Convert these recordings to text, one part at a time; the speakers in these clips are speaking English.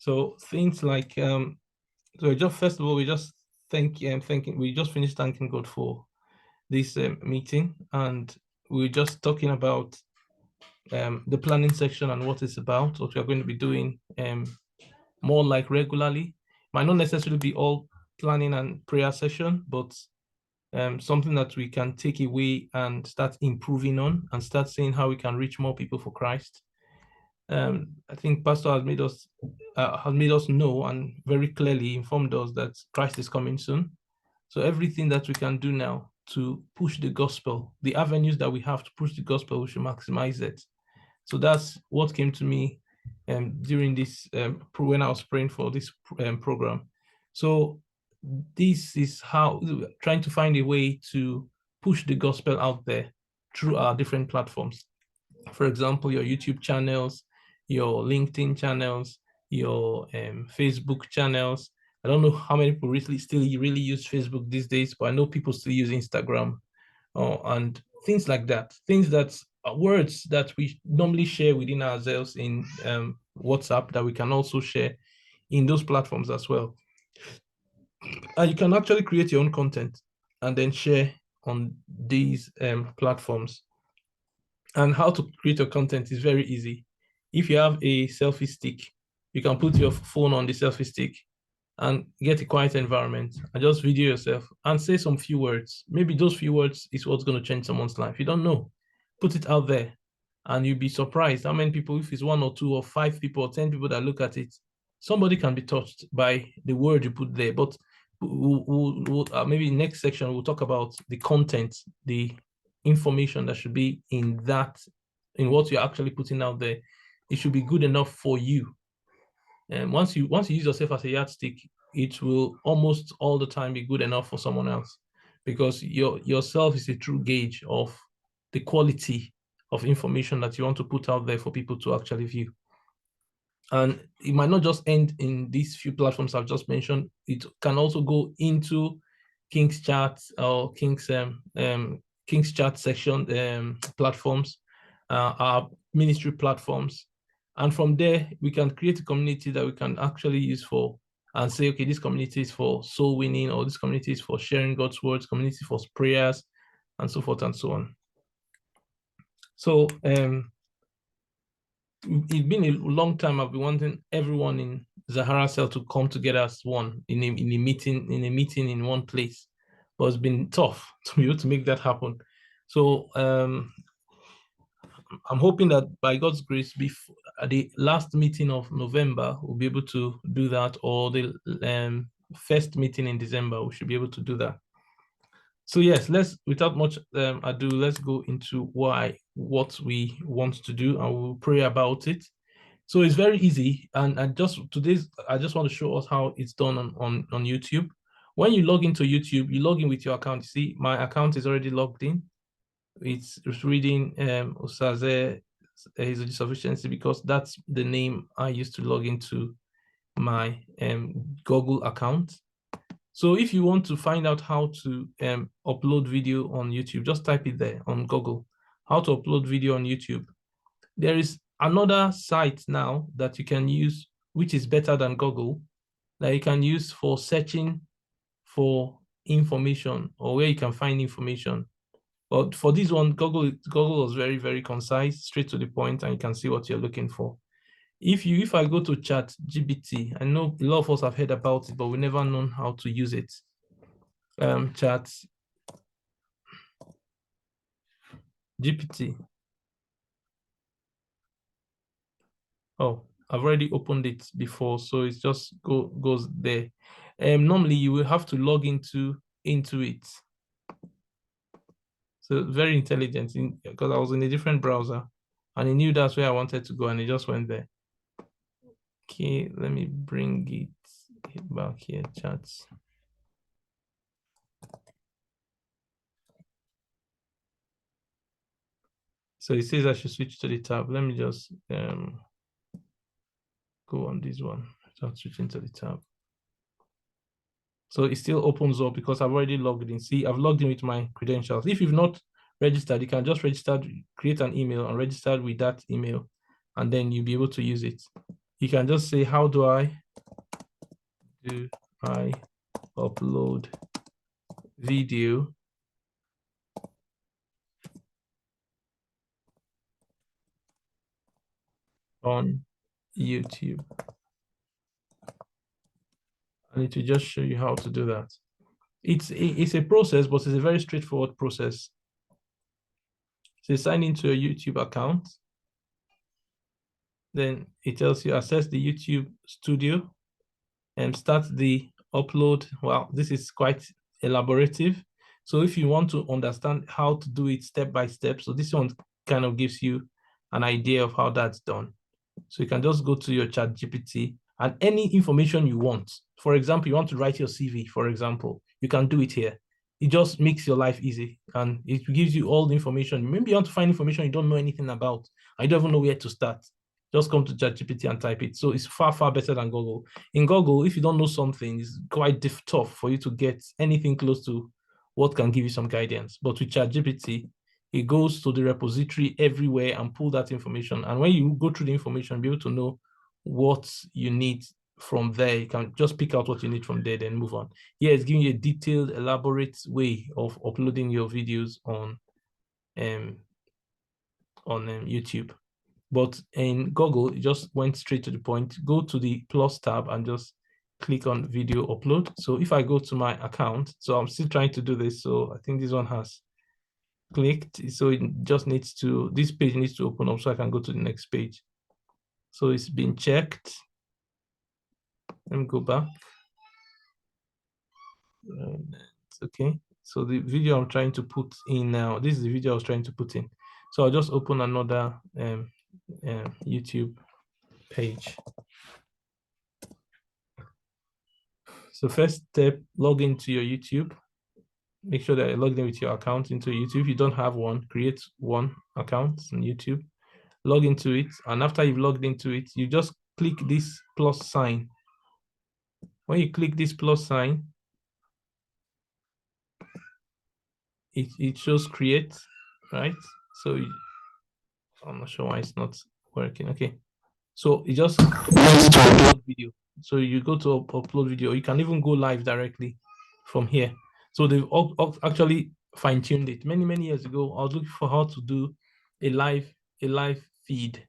So things like so just first of all, we just we just finished thanking God for this meeting, and we're just talking about the planning section and what it's about, what we're going to be doing more like regularly. Might not necessarily be all planning and prayer session, but something that we can take away and start improving on and start seeing how we can reach more people for Christ. I think Pastor has made us know and very clearly informed us that Christ is coming soon. So everything that we can do now to push the gospel, the avenues that we have to push the gospel, we should maximize it. So that's what came to me during this when I was praying for this program. So this is how trying to find a way to push the gospel out there through our different platforms. For example, your YouTube channels, your LinkedIn channels, your Facebook channels. I don't know how many people still really use Facebook these days, but I know people still use Instagram and things like that. Things that are words that we normally share within ourselves in WhatsApp that we can also share in those platforms as well. And you can actually create your own content and then share on these platforms. And how to create your content is very easy. If you have a selfie stick, you can put your phone on the selfie stick and get a quiet environment and just video yourself and say some few words. Maybe those few words is what's going to change someone's life. You don't know. Put it out there and you'll be surprised how many people, if it's 1 or 2 or 5 people or 10 people that look at it, somebody can be touched by the word you put there. But maybe next section, we'll talk about the content, the information that should be in what you're actually putting out there. It should be good enough for you. And once you use yourself as a yardstick, it will almost all the time be good enough for someone else, because yourself is a true gauge of the quality of information that you want to put out there for people to actually view. And it might not just end in these few platforms I've just mentioned. It can also go into King's Chat or King's Chat section platforms, our ministry platforms. And from there, we can create a community that we can actually use for and say, okay, this community is for soul winning, or this community is for sharing God's words, community for prayers, and so forth and so on. So it's been a long time. I've been wanting everyone in Zahara Cell to come together as one in a meeting in one place, but it's been tough to be able to make that happen. So I'm hoping that by God's grace, before the last meeting of November, we'll be able to do that, or the first meeting in December, we should be able to do that. So yes, without much ado, let's go into what we want to do, and we'll pray about it. So it's very easy, and I just want to show us how it's done on YouTube. When you log into YouTube, you log in with your account. You see, my account is already logged in. It's reading Osaze His Sufficiency, because that's the name I used to log into my Google account. So if you want to find out how to upload video on YouTube, just type it there on Google, how to upload video on YouTube. There is another site now that you can use, which is better than Google, that you can use for searching for information, or where you can find information. But for this one, Google was very, very concise, straight to the point, and you can see what you're looking for. If I go to ChatGPT, I know a lot of us have heard about it, but we never known how to use it. ChatGPT. Oh, I've already opened it before, so it just goes there. Normally you will have to log into it. So very intelligent, because I was in a different browser and he knew that's where I wanted to go, and he just went there. Okay, let me bring it back here, chats. So it says I should switch to the tab. Let me just go on this one. Start switching to the tab. So it still opens up because I've already logged in. See, I've logged in with my credentials. If you've not registered, you can just register, create an email and register with that email, and then you'll be able to use it. you can just say, how do I upload video on YouTube? And it will just show you how to do that. It's a process, but it's a very straightforward process. So you sign into a YouTube account. Then it tells you access the YouTube studio and start the upload. Well, this is quite elaborative. So if you want to understand how to do it step by step, so this one kind of gives you an idea of how that's done. So you can just go to your ChatGPT and any information you want. For example, you want to write your CV, for example, you can do it here. It just makes your life easy and it gives you all the information. Maybe you want to find information you don't know anything about. I don't even know where to start. Just come to ChatGPT and type it. So it's far, far better than Google. In Google, if you don't know something, it's quite tough for you to get anything close to what can give you some guidance. But with ChatGPT, it goes to the repository everywhere and pull that information. And when you go through the information, be able to know what you need from there. You can just pick out what you need from there, then move on. Here it's giving you a detailed, elaborate way of uploading your videos on YouTube. But in Google, it just went straight to the point. Go to the plus tab and just click on video upload. So if I go to my account, so I'm still trying to do this. So I think this one has clicked. So it just needs to, this page needs to open up so I can go to the next page. So it's been checked. Let me go back. Okay. So the video I'm trying to put in now, this is the video I was trying to put in. So I'll just open another YouTube page. So first step, log into your YouTube. Make sure that you're logged in with your account into YouTube. If you don't have one, create one account on YouTube. Log into it. And after you've logged into it, you just click this plus sign. When you click this plus sign, it shows create, right? So I'm not sure why it's not working. Okay. So it just upload video. So you go to upload video. You can even go live directly from here. So they've actually fine-tuned it. Many years ago, I was looking for how to do a live feed,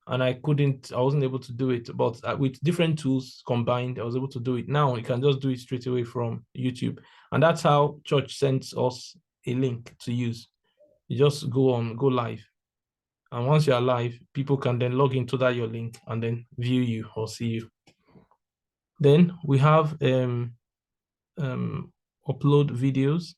and I wasn't able to do it. But with different tools combined, I was able to do it. Now you can just do it straight away from YouTube, and that's how Church sends us a link to use. You just go live. And once you're live, people can then log into that your link and then view you or see you. Then we have upload videos.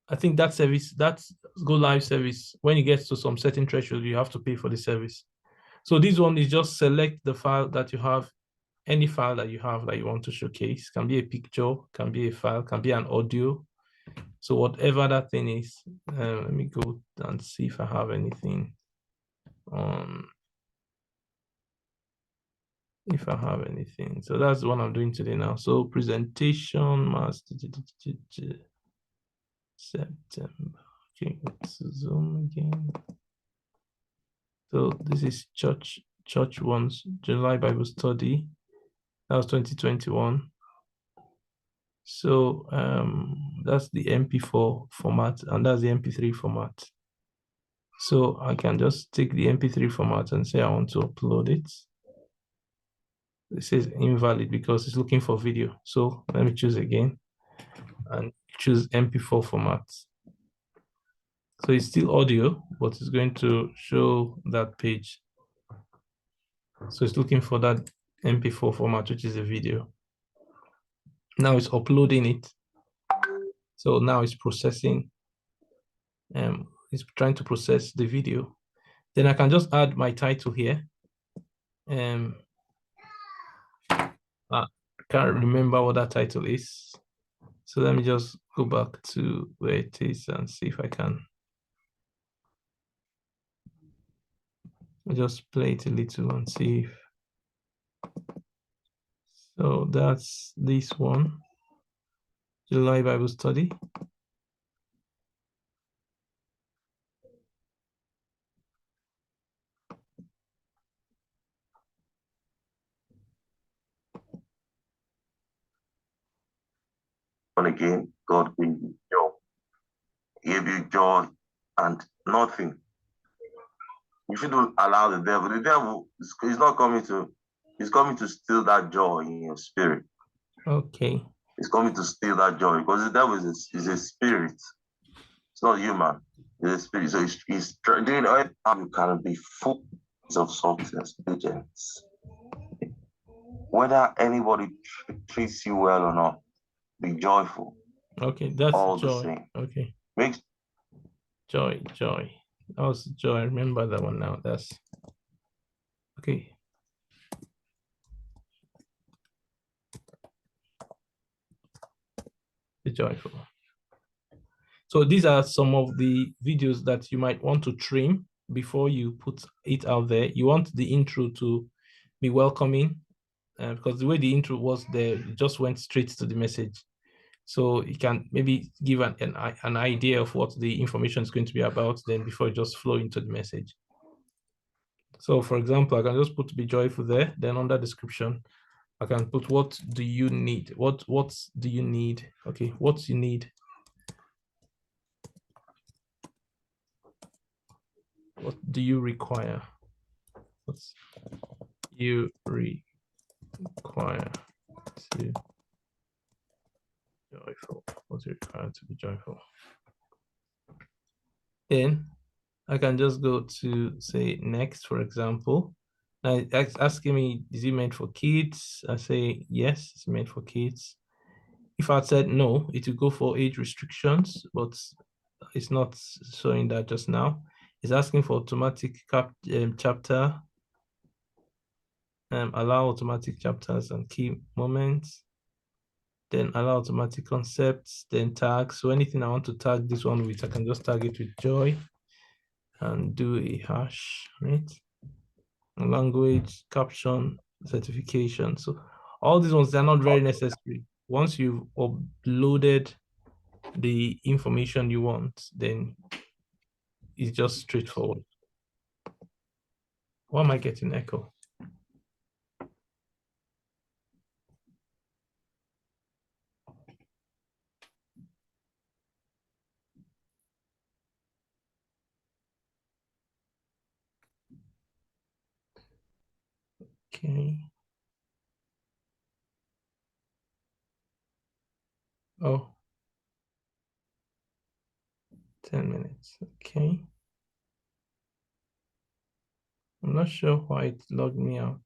I think that service, that go live service, when it gets to some certain threshold, you have to pay for the service. So this one is just select the file that you have, any file that you have that you want to showcase. Can be a picture, can be a file, can be an audio. So whatever that thing is, let me go and see if I have anything on. If I have anything. So that's the one I'm doing today now. So presentation, September. Okay, let's zoom again. So this is church one's July Bible study. That was 2021. So that's the MP4 format, and that's the MP3 format. So I can just take the MP3 format and say I want to upload it. It says invalid because it's looking for video. So let me choose again and choose MP4 format. So it's still audio, but it's going to show that page. So it's looking for that MP4 format, which is a video. Now it's uploading it. So now it's processing. It's trying to process the video. Then I can just add my title here. I can't remember what that title is. So let me just go back to where it is and see if I can. I'll just play it a little and see if. So that's this one, July Bible study. again, God gave you joy. He gave you joy and nothing. You shouldn't allow the devil. The devil is not coming to, he's coming to steal that joy in your spirit. Okay. He's coming to steal that joy because the devil is a spirit. It's not human. It's a spirit. So he's doing all you can be full of substance, agents. Whether anybody treats you well or not, be joyful. Okay, that's all joy. The same. Okay. Makes joy. That was joy. I remember that one now. That's okay. Be joyful. So these are some of the videos that you might want to trim before you put it out there. You want the intro to be welcoming, because the way the intro was there, it just went straight to the message. So you can maybe give an idea of what the information is going to be about then before you just flow into the message. So for example, I can just put be joyful there. Then under description, I can put what do you need? What do you need? Okay, what you need. What do you require? What you require to be joyful? What's required to be joyful? Then I can just go to say next, for example. Now it's asking me, is it meant for kids? I say yes, it's meant for kids. If I said no, it will go for age restrictions, but it's not showing that just now. It's asking for automatic chapter. Allow automatic chapters and key moments. Then allow automatic concepts, then tags. So anything I want to tag this one with, I can just tag it with joy and do a hash, right? Language, caption, certification. So all these ones, they're not very necessary. Once you've uploaded the information you want, then it's just straightforward. Why am I getting echo? Okay. Oh, 10 minutes. Okay. I'm not sure why it logged me out.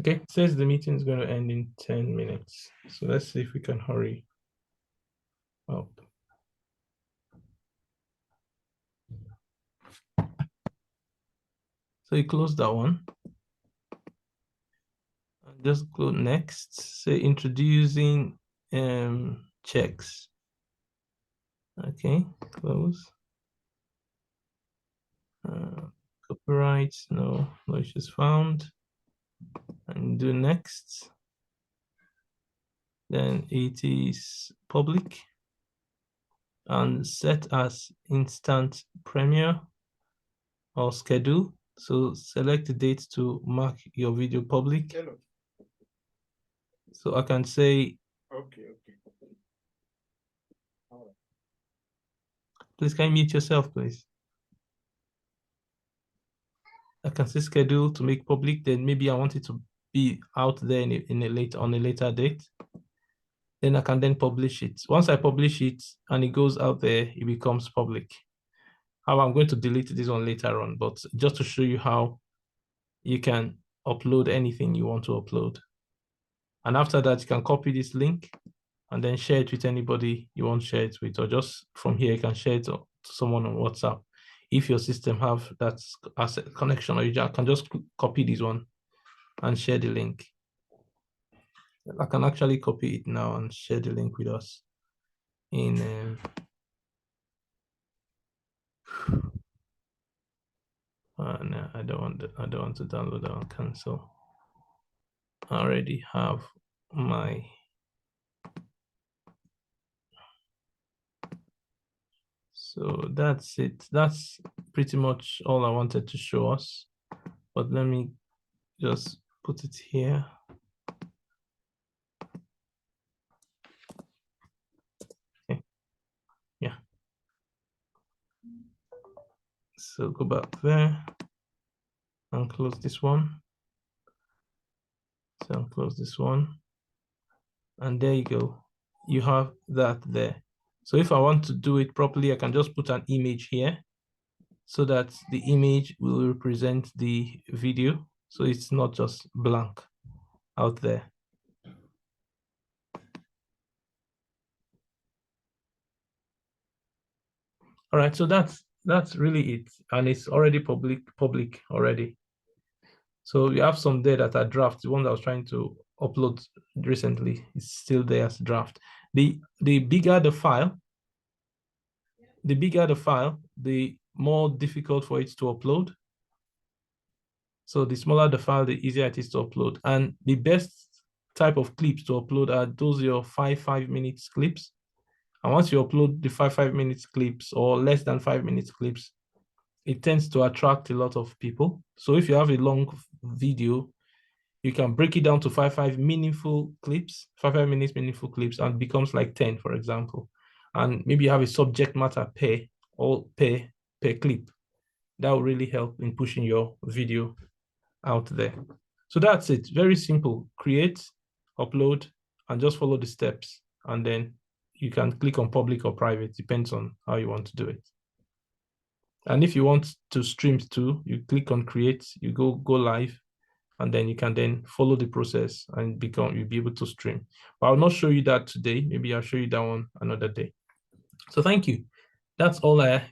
Okay, it says the meeting is going to end in 10 minutes. So let's see if we can hurry up. So you close that one. And just go next. Say introducing checks. Okay, close. Copyright, no issues found. And do next. Then it is public and set as instant premiere or schedule. So select the date to mark your video public. Hello. So I can say, Okay. please can you mute yourself, please? I can say schedule to make public, then maybe I want it to be out there on a later date. Then I can then publish it. Once I publish it and it goes out there, it becomes public. How I'm going to delete this one later on, but just to show you how you can upload anything you want to upload. And after that, you can copy this link and then share it with anybody you want to share it with, or just from here, you can share it to someone on WhatsApp. If your system have that as a connection, or you can just copy this one and share the link. I can actually copy it now and share the link with us in no, I don't want to download that one. Cancel. I already have my so that's it. That's pretty much all I wanted to show us. But let me just put it here. So go back there and close this one. So close this one. And there you go. You have that there. So if I want to do it properly, I can just put an image here so that the image will represent the video. So it's not just blank out there. All right, so that's really it. And it's already public already. So you have some there that are draft. The one that I was trying to upload recently is still there as draft. The bigger the file, the more difficult for it to upload. So the smaller the file, the easier it is to upload. And the best type of clips to upload are those your 5 minutes clips. And once you upload the 5 minutes clips or less than 5 minutes clips, it tends to attract a lot of people. So if you have a long video, you can break it down to 5 meaningful clips, 5 minutes meaningful clips, and it becomes like 10, for example. And maybe you have a subject matter per clip. That will really help in pushing your video out there. So that's it. Very simple. Create, upload, and just follow the steps. And then you can click on public or private, depends on how you want to do it. And if you want to stream too, you click on create, you go live, and then you can then follow the process and you'll be able to stream. But I'll not show you that today. Maybe I'll show you that one another day. So thank you. That's all I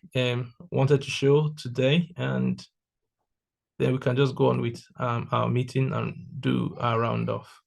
wanted to show today. And then we can just go on with our meeting and do our round off.